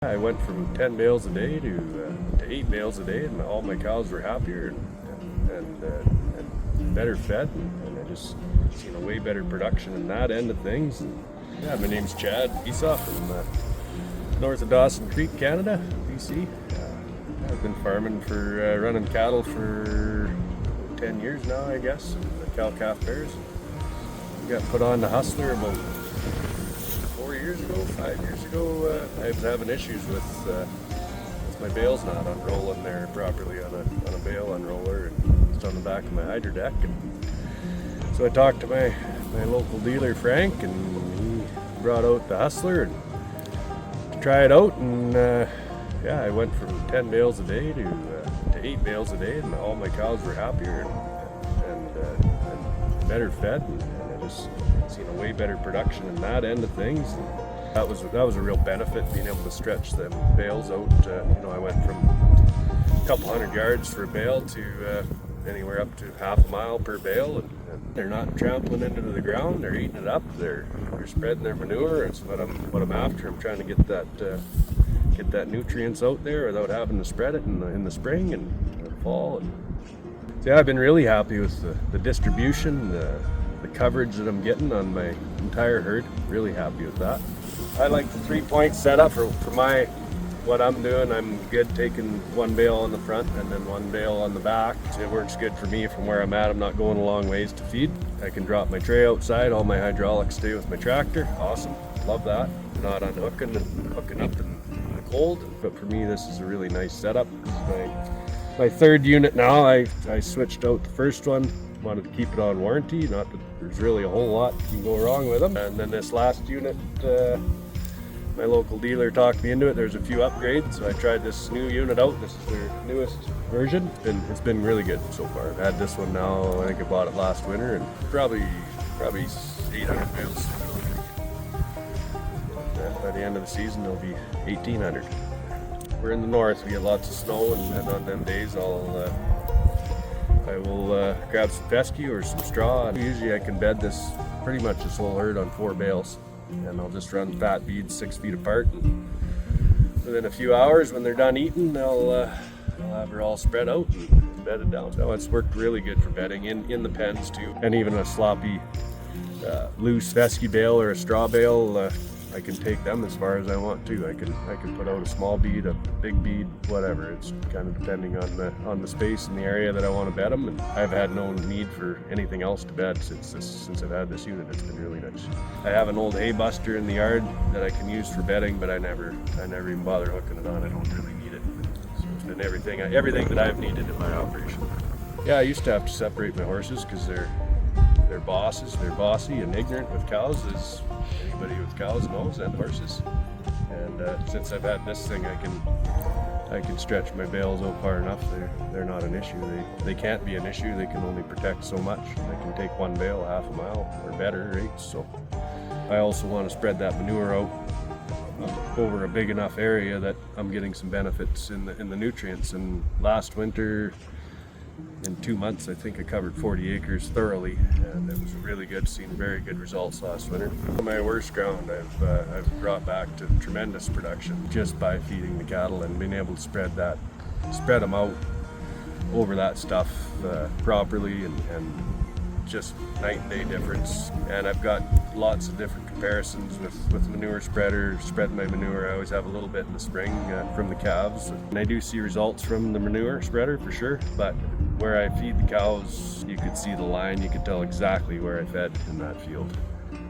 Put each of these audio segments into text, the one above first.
I went from 10 bales a day to 8 bales a day, and all my cows were happier and better fed, and I just seen a way better production in that end of things. And, yeah, my name's Chad Esau from north of Dawson Creek, Canada, BC. I've been farming for running cattle for 10 years now, I guess. The cow-calf pairs. Got put on the Hustler about 4 years ago, 5 years ago. I was having issues with my bales not unrolling there properly on a bale unroller, and it's on the back of my hydro deck. And so I talked to my local dealer Frank, and he brought out the Hustler and to try it out. And yeah, I went from 10 bales a day to 8 bales a day, and all my cows were happier and better fed, and I just seen a way better production in that end of things. That was a real benefit, being able to stretch them bales out. I went from a couple 100 yards for a bale to anywhere up to half a mile per bale, and they're not trampling into the ground. They're eating it up. They're spreading their manure. It's what I'm after. I'm trying to get that nutrients out there without having to spread it in the spring and the fall. And so yeah, I've been really happy with the distribution, the coverage that I'm getting on my entire herd. Really happy with that. I like the 3-point setup for what I'm doing. I'm good taking one bale on the front and then one bale on the back. It works good for me from where I'm at. I'm not going a long ways to feed. I can drop my tray outside. All my hydraulics stay with my tractor. Awesome. Love that. Not unhooking and hooking up in the cold. But for me, this is a really nice setup. My third unit now. I switched out the first one. Wanted to keep it on warranty. Not that there's really a whole lot can go wrong with them. And then this last unit, my local dealer talked me into it. There's a few upgrades, so I tried this new unit out. This is their newest version, and it's been really good so far. I've had this one now. I think I bought it last winter, and probably 800 bales. By the end of the season, there'll be 1,800. We're in the north. We get lots of snow, and on them days, I will grab some fescue or some straw. Usually I can bed pretty much this whole herd on 4 bales, and I'll just run fat beads 6 feet apart, and within a few hours when they're done eating, I'll have her all spread out and bedded down. So it's worked really good for bedding in the pens too, and even a sloppy loose fescue bale or a straw bale. I can take them as far as I want to. I can put out a small bead, a big bead, whatever. It's kind of depending on the space and the area that I want to bed them. And I've had no need for anything else to bed since I've had this unit. It's been really nice. I have an old hay buster in the yard that I can use for bedding, but I never even bother hooking it on. I don't really need it. So it's been everything that I've needed in my operation. Yeah, I used to have to separate my horses because they're bosses. They're bossy and ignorant with cows, as anybody with cows knows, and horses. And since I've had this thing, I can stretch my bales out far enough. They're not an issue. They can't be an issue. They can only protect so much. I can take one bale half a mile or better, right? So I also want to spread that manure out over a big enough area that I'm getting some benefits in the nutrients. And last winter, in 2 months, I think I covered 40 acres thoroughly, and it was really good. Seen very good results last winter. My worst ground, I've brought back to tremendous production just by feeding the cattle and being able to spread them out over that stuff properly, and just night and day difference. And I've got lots of different comparisons with manure spreader. Spread my manure, I always have a little bit in the spring from the calves, and I do see results from the manure spreader for sure. But where I feed the cows, you could see the line. You could tell exactly where I fed in that field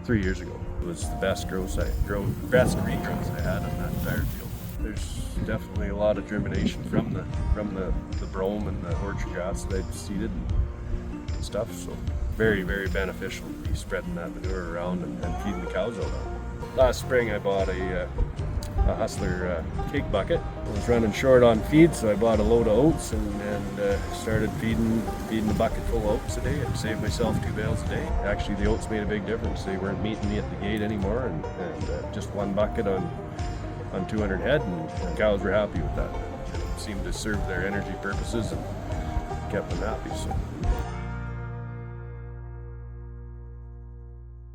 3 years ago. It was the best regrowth I had in that entire field. There's definitely a lot of germination from the brome and the orchard grass that I've seeded and stuff. So very, very beneficial to be spreading that manure around and feeding the cows out on. Last spring I bought a Hustler cake bucket. I was running short on feed, so I bought a load of oats and started feeding the bucket full of oats a day, and saved myself 2 bales a day. Actually, the oats made a big difference. They weren't meeting me at the gate anymore, and just one bucket on 200 head, and cows were happy with that. It seemed to serve their energy purposes and kept them happy. So.